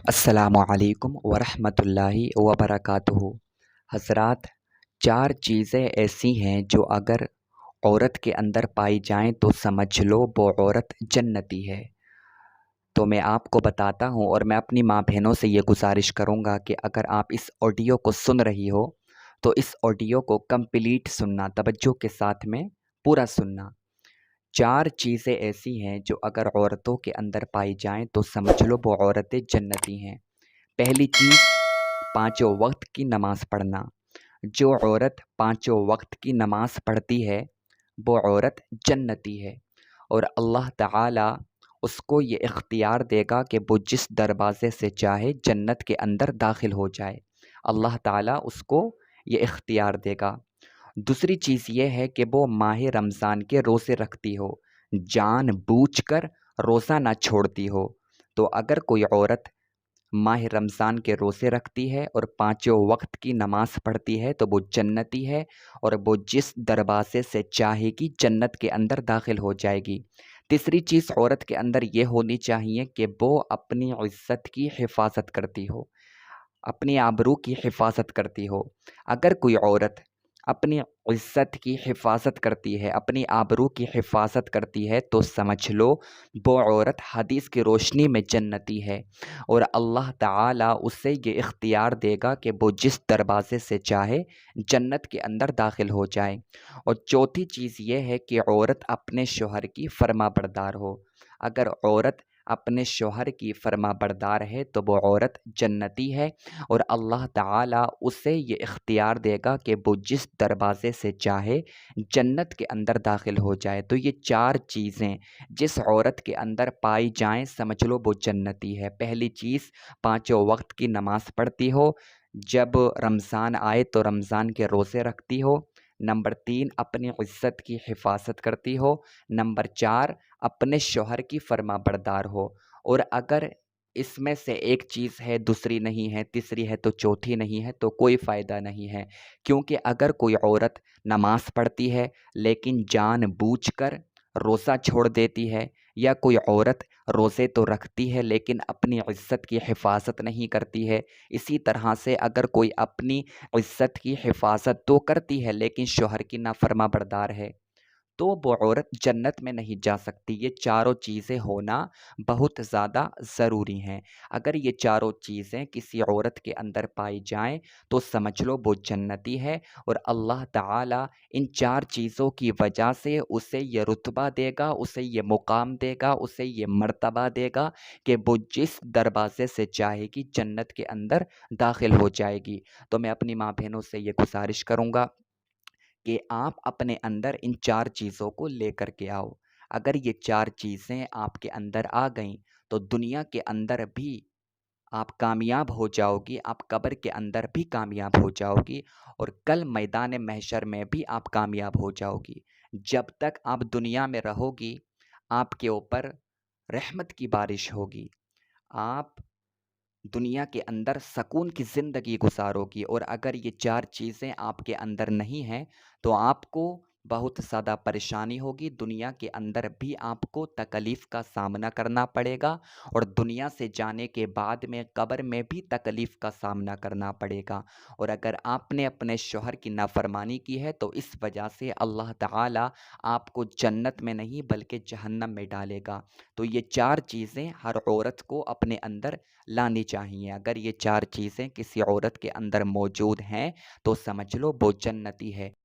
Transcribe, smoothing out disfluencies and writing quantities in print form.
अस्सलामु अलैकुम वरहमतुल्लाहि वबरकातुहू। हज़रात, चार चीज़ें ऐसी हैं जो अगर औरत के अंदर पाई जाएं तो समझ लो वो औरत जन्नती है। तो मैं आपको बताता हूँ और मैं अपनी माँ बहनों से ये गुजारिश करूँगा कि अगर आप इस ऑडियो को सुन रही हो तो इस ऑडियो को कंप्लीट सुनना, तवज्जो के साथ में पूरा सुनना। चार चीज़ें ऐसी हैं जो अगर औरतों के अंदर पाई जाएं तो समझ लो वो औरतें जन्नती हैं। पहली चीज़, पाँचों वक्त की नमाज़ पढ़ना। जो औरत पाँचों वक्त की नमाज़ पढ़ती है वो औरत जन्नती है और अल्लाह ताला उसको ये इख्तियार देगा कि वो जिस दरवाज़े से चाहे जन्नत के अंदर दाखिल हो जाए। अल्लाह ताला उसको ये इख्तियार देगा। दूसरी चीज़ ये है कि वो माह रमज़ान के रोज़े रखती हो, जानबूझकर रोज़ा ना छोड़ती हो। तो अगर कोई औरत माह रमज़ान के रोज़े रखती है और पाँचों वक्त की नमाज़ पढ़ती है तो वो जन्नती है और वो जिस दरवाज़े से चाहेगी जन्नत के अंदर दाखिल हो जाएगी। तीसरी चीज़ औरत के अंदर ये होनी चाहिए कि वो अपनी इज़्ज़त की हिफाज़त करती हो, अपनी आबरू की हिफाज़त करती हो। अगर कोई औरत अपनी इज़्ज़त की हिफाज़त करती है, अपनी आबरू की हिफाज़त करती है तो समझ लो वो औरत हदीस की रोशनी में जन्नती है और अल्लाह ताला उसे ये इख्तियार देगा कि वो जिस दरवाज़े से चाहे जन्नत के अंदर दाखिल हो जाए। और चौथी चीज़ ये है कि औरत अपने शौहर की फर्माबरदार हो। अगर औरत अपने शौहर की फर्माबरदार है तो वो औरत जन्नती है और अल्लाह ताला उसे ये इख्तियार देगा कि वो जिस दरवाज़े से चाहे जन्नत के अंदर दाखिल हो जाए। तो ये चार चीज़ें जिस औरत के अंदर पाई जाएं समझ लो वो जन्नती है। पहली चीज़, पाँचों वक्त की नमाज़ पढ़ती हो, जब रमज़ान आए तो रमज़ान के रोज़े रखती हो। नंबर 3, अपनी इज़्ज़त की हिफाज़त करती हो। नंबर 4, अपने शौहर की फर्माबरदार हो। और अगर इसमें से एक चीज़ है, दूसरी नहीं है, तीसरी है तो चौथी नहीं है तो कोई फ़ायदा नहीं है। क्योंकि अगर कोई औरत नमाज़ पढ़ती है लेकिन जानबूझकर रोज़ा छोड़ देती है, या कोई औरत रोज़े तो रखती है लेकिन अपनी इज़्ज़त की हिफाज़त नहीं करती है, इसी तरह से अगर कोई अपनी इज़्ज़त की हिफाज़त तो करती है लेकिन शौहर की नाफरमाबरदार है, तो वो औरत जन्नत में नहीं जा सकती। ये चारों चीज़ें होना बहुत ज़्यादा ज़रूरी हैं। अगर ये चारों चीज़ें किसी औरत के अंदर पाई जाएँ तो समझ लो वो जन्नती है और अल्लाह ताला इन चार चीज़ों की वजह से उसे ये रुतबा देगा, उसे ये मुकाम देगा, उसे ये मर्तबा देगा कि वो जिस दरवाज़े से चाहेगी जन्नत के अंदर दाखिल हो जाएगी। तो मैं अपनी माँ बहनों से ये गुज़ारिश करूँगा कि आप अपने अंदर इन चार चीज़ों को लेकर के आओ। अगर ये चार चीज़ें आपके अंदर आ गईं तो दुनिया के अंदर भी आप कामयाब हो जाओगी, आप कब्र के अंदर भी कामयाब हो जाओगी और कल मैदान महशर में भी आप कामयाब हो जाओगी। जब तक आप दुनिया में रहोगी, आपके ऊपर रहमत की बारिश होगी। आप दुनिया के अंदर सकून की ज़िंदगी गुजारोगी और अगर ये चार चीज़ें आपके अंदर नहीं हैं तो आपको बहुत ज़्यादा परेशानी होगी। दुनिया के अंदर भी आपको तकलीफ़ का सामना करना पड़ेगा और दुनिया से जाने के बाद में कब्र में भी तकलीफ़ का सामना करना पड़ेगा। और अगर आपने अपने शौहर की नाफरमानी की है तो इस वजह से अल्लाह ताला आपको जन्नत में नहीं बल्कि जहन्नम में डालेगा। तो ये चार चीज़ें हर औरत को अपने अंदर लानी चाहिए। अगर ये चार चीज़ें किसी औरत के अंदर मौजूद हैं तो समझ लो वो जन्नती है।